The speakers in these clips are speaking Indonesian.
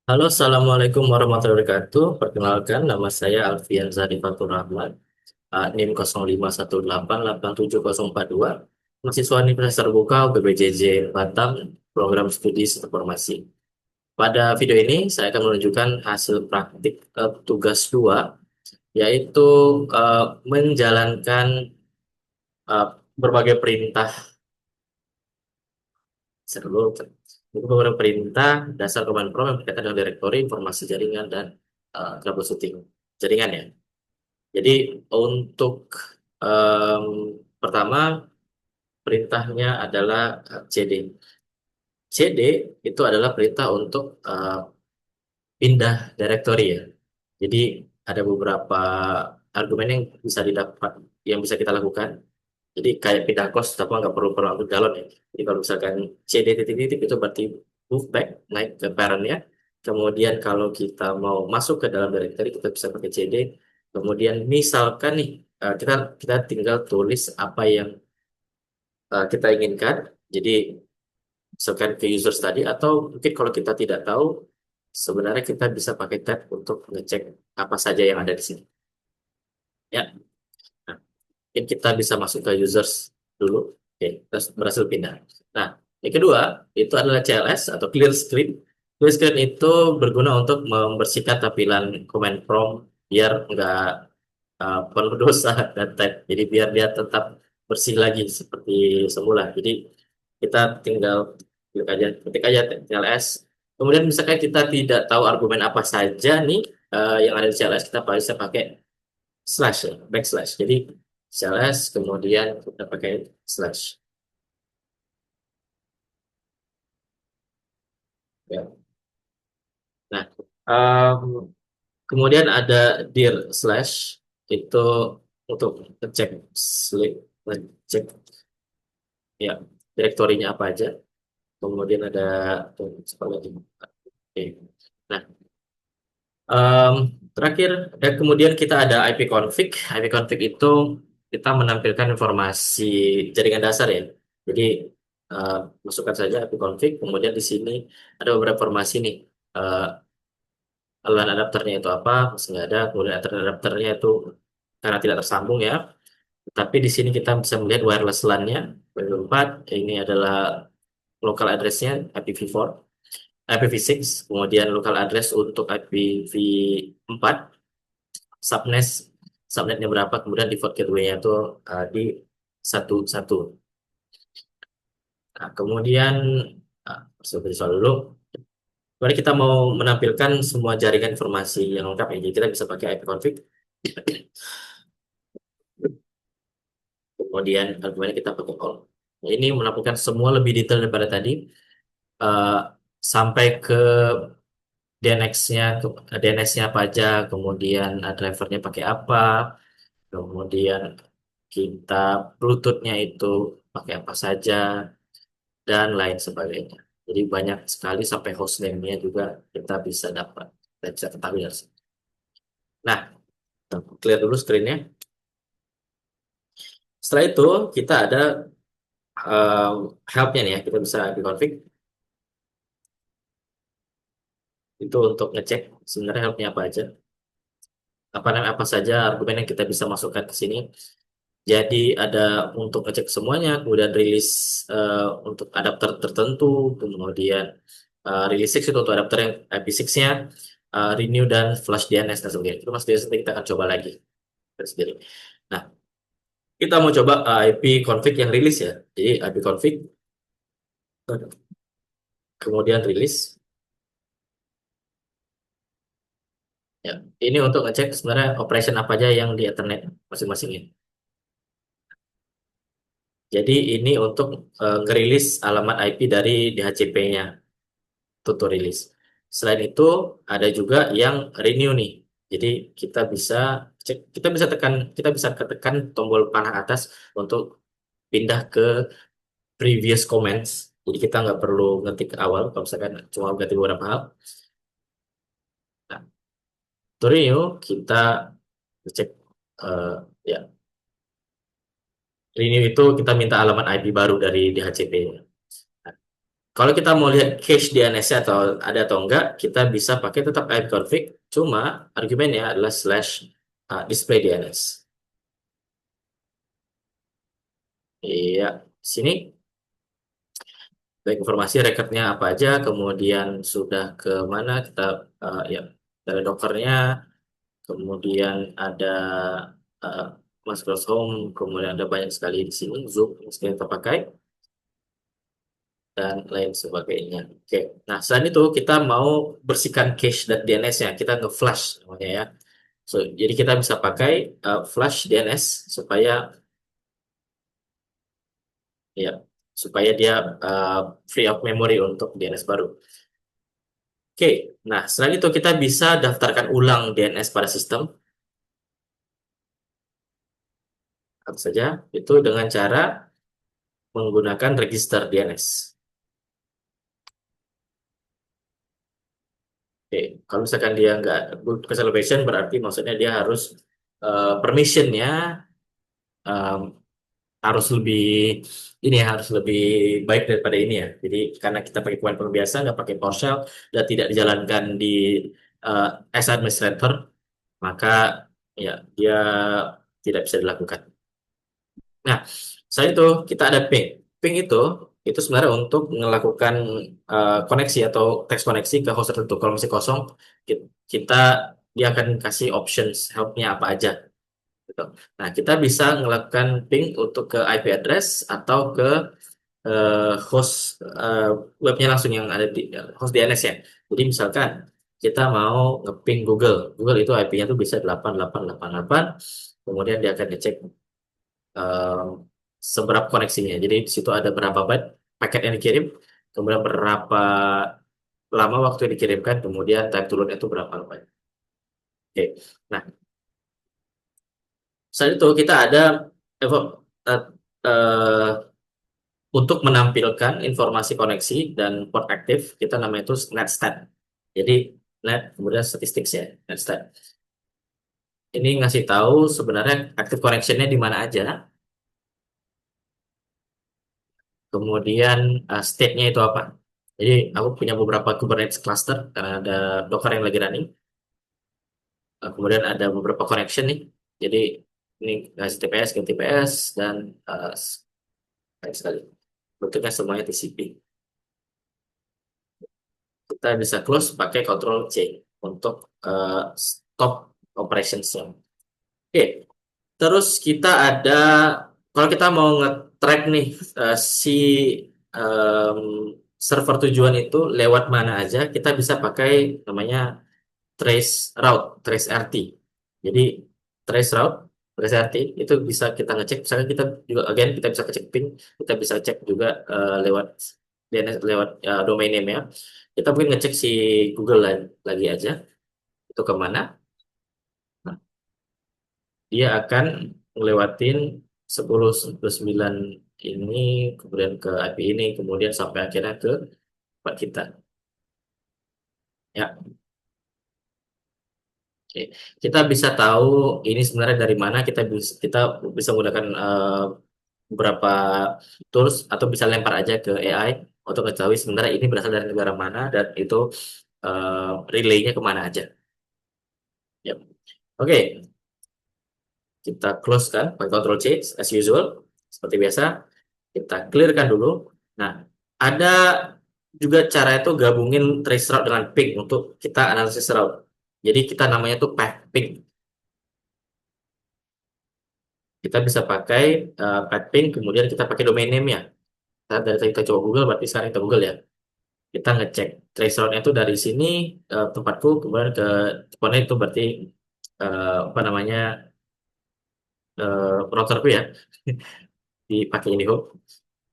Halo, Assalamualaikum warahmatullahi wabarakatuh. Perkenalkan, nama saya Alfian Zadi Fatur Rahman, NIM 0518887042, mahasiswa Universitas Terbuka UPBJJ Batam, Program Studi Sistem Informasi. Pada video ini, saya akan menunjukkan hasil praktik tugas 2, yaitu menjalankan eh, berbagai perintah. Dulu, beberapa perintah dasar command prompt yang berkaitan dengan direktori, informasi jaringan, dan troubleshooting jaringan ya. Jadi untuk em, pertama perintahnya adalah CD. CD itu adalah perintah untuk pindah directory ya. Jadi ada beberapa argumen yang bisa didapat, yang bisa kita lakukan. Jadi kayak pindah kos, tapi nggak perlu perlu ambil galon ya. Jadi kalau misalkan CD titik-titik itu berarti move back, naik ke parentnya. Kemudian kalau kita mau masuk ke dalam directory, kita bisa pakai CD. Kemudian misalkan nih, kita kita tinggal tulis apa yang kita inginkan. Jadi misalkan ke users tadi, atau mungkin kalau kita tidak tahu, sebenarnya kita bisa pakai tab untuk ngecek apa saja yang ada di sini. Ya, nah, mungkin kita bisa masuk ke users dulu. Oke, terus berhasil pindah. Nah, yang kedua itu adalah CLS atau clear screen. Clear screen itu berguna untuk membersihkan tampilan command prompt biar nggak penuh dosa dan tab. Jadi biar dia tetap bersih lagi seperti semula. Jadi kita tinggal klik aja, ketik aja CLS. Kemudian misalkan kita tidak tahu argumen apa saja nih yang ada di CLS, kita bisa pakai slash ya, backslash. Jadi CLS kemudian kita pakai slash. Ya. Nah, em, kemudian ada dir slash itu untuk ngecek slip, ngecek ya direktorinya apa aja. Kemudian ada apa lagi? Oke. Nah, em, terakhir dan kemudian kita ada IP config. IP config itu kita menampilkan informasi jaringan dasar ya. Jadi eh, masukkan saja IP config. Kemudian di sini ada beberapa informasi nih. Eh, LAN adapternya itu apa? Masih nggak ada. Kemudian adapternya itu karena tidak tersambung ya. Tapi di sini kita bisa melihat wireless LAN-nya. IPv4 ini adalah local address-nya IPv4, IPv6, kemudian local address untuk IPv4, subnet, subnetnya berapa, kemudian default gateway-nya itu di satu satu. Nah, kemudian seperti soal dulu, mari kita mau menampilkan semua jaringan informasi yang lengkap ya. Jadi kita bisa pakai ipconfig, kemudian argumennya kita pakai all. Nah, ini menampilkan semua lebih detail daripada tadi, eh, sampai ke DNS-nya, DNS-nya apa aja, kemudian drivernya pakai apa, kemudian kita Bluetooth-nya itu pakai apa saja, dan lain sebagainya. Jadi banyak sekali sampai hostname-nya juga kita bisa dapat, kita bisa ketahui dari sini. Nah, kita clear dulu screen-nya. Setelah itu kita ada help-nya nih ya, kita bisa di config itu untuk ngecek sebenarnya help-nya apa aja, apa namanya apa saja argumen yang kita bisa masukkan ke sini. Jadi ada untuk ngecek semuanya, kemudian rilis untuk adapter tertentu, kemudian rilis 6 itu untuk adapter yang IP6-nya, renew dan flash DNS dan sebagainya. Itu mas DNS nanti kita akan coba lagi sendiri. Nah, kita mau coba IP config yang rilis ya. Jadi IP config, kemudian rilis. Ya, ini untuk ngecek sebenarnya operation apa aja yang di Ethernet masing-masing ini. Jadi ini untuk ngerilis alamat IP dari DHCP-nya. Tutur rilis. Selain itu ada juga yang renew nih. Jadi kita bisa cek, kita bisa ketekan tombol panah atas untuk pindah ke previous comments. Jadi kita nggak perlu ngetik ke awal kalau misalkan cuma ganti beberapa hal. Nah, to renew kita cek eh, ya renew itu kita minta alamat IP baru dari DHCP. Kalau kita mau lihat cache DNS-nya atau ada atau enggak, kita bisa pakai tetap ipconfig, cuma argumennya adalah slash display DNS. Iya, sini baik informasi recordnya apa aja, kemudian sudah ke mana kita ya dari Dockernya, kemudian ada uh, Microsoft Home, kemudian ada banyak sekali di sini Zoom yang kita pakai dan lain sebagainya. Oke, nah selain itu kita mau bersihkan cache dan DNS-nya, kita nge-flush namanya ya. So, jadi kita bisa pakai flush DNS supaya ya supaya dia uh, free of memory untuk DNS baru. Oke, nah selain itu kita bisa daftarkan ulang DNS pada sistem, apa saja itu dengan cara menggunakan register DNS. Oke, kalau misalkan dia nggak good celebration berarti maksudnya dia harus permissionnya um, harus lebih ini ya harus lebih baik daripada ini ya. Jadi karena kita pakai command prompt biasa nggak pakai PowerShell dan tidak dijalankan di uh, as administrator maka ya dia tidak bisa dilakukan. Nah, selain itu kita ada ping. Ping itu sebenarnya untuk melakukan koneksi atau teks koneksi ke host tertentu. Kalau masih kosong, kita dia akan kasih options helpnya apa aja. Gitu. Nah, kita bisa melakukan ping untuk ke IP address atau ke host webnya langsung yang ada di host DNS ya. Jadi misalkan kita mau ngeping Google. Google itu IP-nya tuh bisa 8888. Kemudian dia akan ngecek em, seberapa koneksinya. Jadi di situ ada berapa byte paket yang dikirim, kemudian berapa lama waktu yang dikirimkan, kemudian time to load itu berapa byte. Oke. Nah, selain itu kita ada eh, eh, untuk menampilkan informasi koneksi dan port aktif, kita namanya itu netstat. Jadi net kemudian statistics ya, netstat. Ini ngasih tahu sebenarnya active connection-nya di mana aja, kemudian state-nya itu apa. Jadi aku punya beberapa Kubernetes cluster karena ada Docker yang lagi running. Kemudian ada beberapa connection nih. Jadi ini ngasih TPS ke TPS dan banyak sekali. Bentuknya semuanya TCP. Kita bisa close pakai Control C untuk stop operations-nya. Oke, terus kita ada kalau kita mau nge-track nih si em, server tujuan itu lewat mana aja, kita bisa pakai namanya trace route, trace RT. Jadi trace RT itu bisa kita ngecek. Misalnya kita juga again kita bisa ngecek ping, kita bisa cek juga lewat DNS lewat domain name ya. Kita mungkin ngecek si Google lagi aja itu kemana. Nah, dia akan ngelewatin 10 9 ini, kemudian ke IP ini, kemudian sampai akhirnya ke tempat kita. Ya, oke. Kita bisa tahu ini sebenarnya dari mana kita bisa menggunakan beberapa tools atau bisa lempar aja ke AI untuk mengetahui sebenarnya ini berasal dari negara mana dan itu relaynya kemana aja. Ya. Oke, kita close kan pakai Ctrl C as usual seperti biasa. Kita clearkan dulu. Nah, ada juga cara itu gabungin trace route dengan ping untuk kita analisis route. Jadi kita namanya tuh path ping. Kita bisa pakai path ping, kemudian kita pakai domain name-nya. Dari tadi kita coba Google, berarti sekarang kita Google ya. Kita ngecek trace route-nya itu dari sini tempatku, kemudian ke pokoknya itu berarti apa namanya routerku ya, dipakai IndiHome.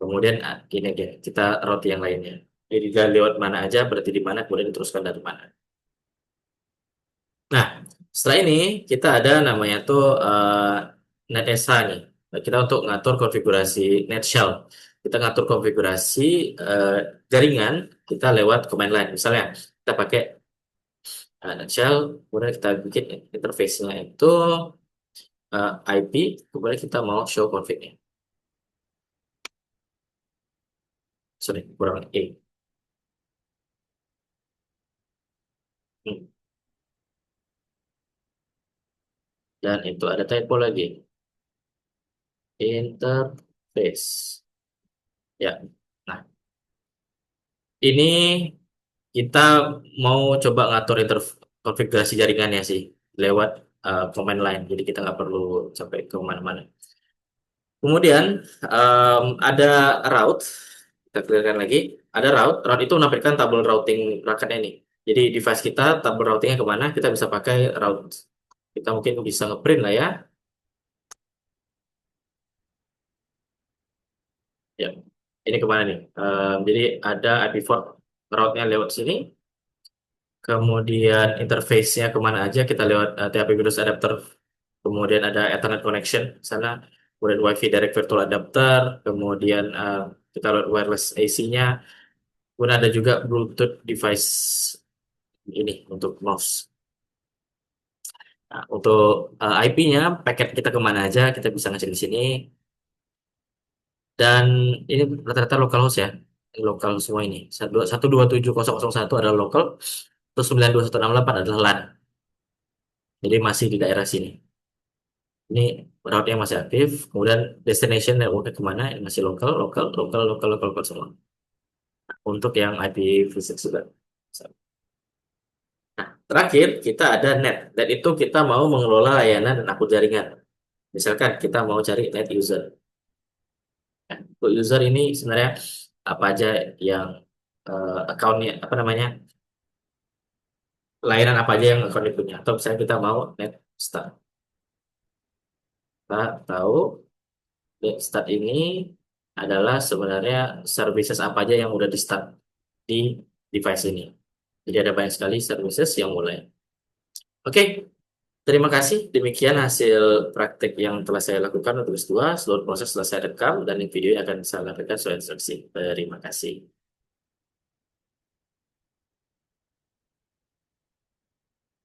Kemudian gini aja, kita route yang lainnya. Jadi dia lewat mana aja, berarti di mana, kemudian diteruskan dari mana. Nah, setelah ini kita ada namanya tuh NetSH nih. Nah, kita untuk ngatur konfigurasi NetShell. Kita ngatur konfigurasi eh, jaringan kita lewat command line. Misalnya kita pakai NetShell, kemudian kita bikin interface-nya itu IP, kemudian kita mau show config-nya. Sorry, kurang E. Dan itu ada typo lagi. Interface. Ya. Nah, ini kita mau coba ngatur konfigurasi jaringannya sih lewat command line. Jadi kita nggak perlu sampai ke mana-mana. Kemudian ada route. Kita clearkan lagi. Ada route. Route itu menampilkan tabel routing perangkatnya ini. Jadi device kita tabel routingnya kemana? Kita bisa pakai route. Kita mungkin bisa ngeprint lah ya. Ya, ini kemana nih? Jadi ada IP4 route-nya lewat sini. Kemudian interface-nya kemana aja? Kita lewat TCP Windows Adapter. Kemudian ada Ethernet connection sana. Kemudian Wi-Fi Direct Virtual Adapter. Kemudian kita lewat wireless AC-nya. Kemudian ada juga Bluetooth device ini untuk mouse. Nah, untuk IP-nya, paket kita kemana aja? Kita bisa ngecek di sini. Dan ini rata-rata local host ya. Lokal semua ini. 127.0.1 adalah lokal. Terus 92168 adalah LAN. Jadi masih di daerah sini. Ini route yang masih aktif. Kemudian destination networknya kemana? Yang masih lokal, lokal, lokal, lokal, lokal, lokal semua. Untuk yang IPv6 juga. Nah, terakhir kita ada net. Net itu kita mau mengelola layanan dan akun jaringan. Misalkan kita mau cari net user. Nah, untuk user ini sebenarnya apa aja yang accountnya, apa namanya, layanan apa aja yang account punya. Atau misalnya kita mau net start. Kita tahu net start ini adalah sebenarnya services apa aja yang udah di start di device ini. Jadi ada banyak sekali services yang mulai. Oke, terima kasih. Demikian hasil praktek yang telah saya lakukan untuk S2. Seluruh proses telah saya rekam dan video akan saya lakukan sesuai instruksi. Terima kasih.